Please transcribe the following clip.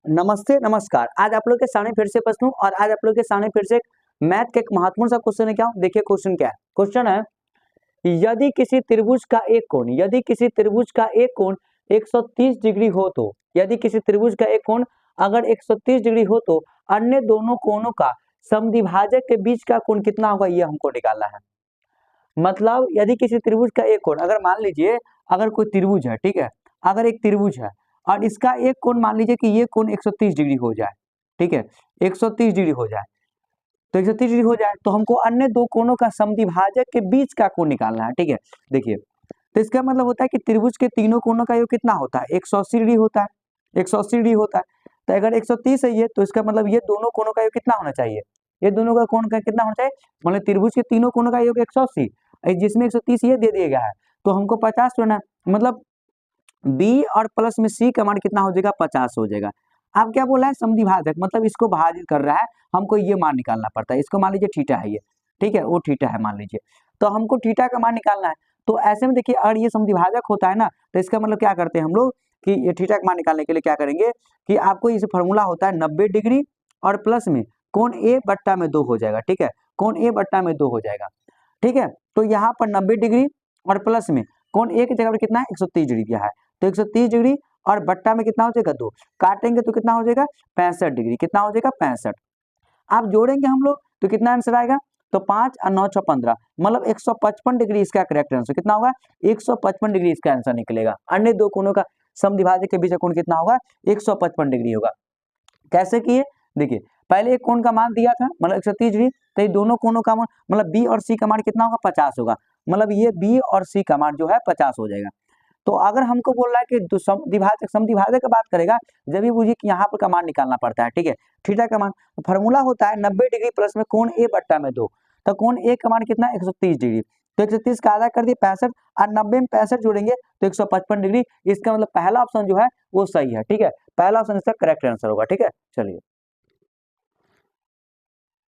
नमस्ते नमस्कार। आज आप लोग के सामने फिर से प्रश्न और आज आप लोग के सामने फिर से मैथ का एक महत्वपूर्ण सा क्वेश्चन है। क्या देखिए क्वेश्चन क्या है। क्वेश्चन है यदि किसी त्रिभुज का एक कोण 130 डिग्री हो तो यदि किसी त्रिभुज का एक कोण अगर 130 डिग्री हो तो अन्य दोनों कोणों का समद्विभाजक के बीच का कोण कितना होगा, ये हमको निकालना है। मतलब यदि किसी त्रिभुज का एक कोण, अगर मान लीजिए अगर कोई त्रिभुज है, ठीक है, अगर एक त्रिभुज है और इसका एक कोण मान लीजिए कि ये कोण 130 डिग्री हो जाए, ठीक है, 130 डिग्री हो जाए, तो 130 डिग्री हो जाए तो हमको अन्य दो कोणों का समद्विभाजक के बीच का कोण निकालना है। ठीक है, देखिए तो इसका मतलब होता है कि त्रिभुज के तीनों कोणों का योग कितना होता है, 180 डिग्री होता है, 180 डिग्री होता है। तो अगर 130 है ये, तो इसका मतलब ये दोनों कोणों का योग कितना होना चाहिए, ये दोनों का कोण का कितना होना चाहिए, मतलब त्रिभुज के तीनों कोणों का योग 180, जिसमें 130 ये दे दिया गया है, तो हमको 50 लेना, मतलब बी और प्लस में सी का मान कितना हो जाएगा, 50 हो जाएगा। अब क्या बोला है, समद्विभाजक, मतलब इसको भाजित कर रहा है, हमको ये मान निकालना पड़ता है। इसको मान लीजिए थीटा है ये, ठीक है, वो थीटा है मान लीजिए, तो हमको थीटा का मान निकालना है। तो ऐसे में देखिए अगर ये समद्विभाजक होता है ना, तो इसका मतलब क्या करते हैं हम लोग कि ये थीटा का मान निकालने के लिए क्या करेंगे कि आपको इस फॉर्मूला होता है 90 डिग्री और प्लस में कोण ए बट्टा में 2 हो जाएगा। ठीक है, कोण ए बट्टा में 2 हो जाएगा। ठीक है, तो यहाँ पर 90 डिग्री और प्लस में कोण ए की जगह पर कितना है, 130 डिग्री दिया है, तो 130 डिग्री और बट्टा में कितना हो जाएगा 2, काटेंगे तो कितना हो जाएगा 65 डिग्री, कितना हो जाएगा 65। आप जोड़ेंगे हम लोग तो कितना आंसर आएगा, तो 5 और 9 6 15, मतलब 155 डिग्री इसका करेक्ट आंसर कितना होगा, 155 डिग्री इसका आंसर निकलेगा। अन्य दो कोणों का समद्विभाजक के बीच का कोण कितना होगा, 155 डिग्री होगा। कैसे किए, देखिए पहले एक कोण का मान दिया था मतलब 130 डिग्री, तो ये दोनों कोणों का मान मतलब बी और सी का मान कितना होगा, 50 होगा, मतलब ये बी और सी का मान जो है 50 हो जाएगा। तो अगर हमको बोल रहा है कि समद्विभाजक का बात करेगा, जब भी बुझिए कि यहाँ पर का मान निकालना पड़ता है। ठीक है, थीटा का मान फॉर्मूला होता है 90 डिग्री प्लस में कोण ए बट्टा में 2, तो कोण ए का मान कितना है 130 डिग्री, तो 130 का आधा कर दिए 65 और 90 में 65 जोड़ेंगे तो 155 डिग्री। इसका मतलब पहला ऑप्शन जो है वो सही है। ठीक है, पहला ऑप्शन इसका करेक्ट आंसर होगा। ठीक है, चलिए।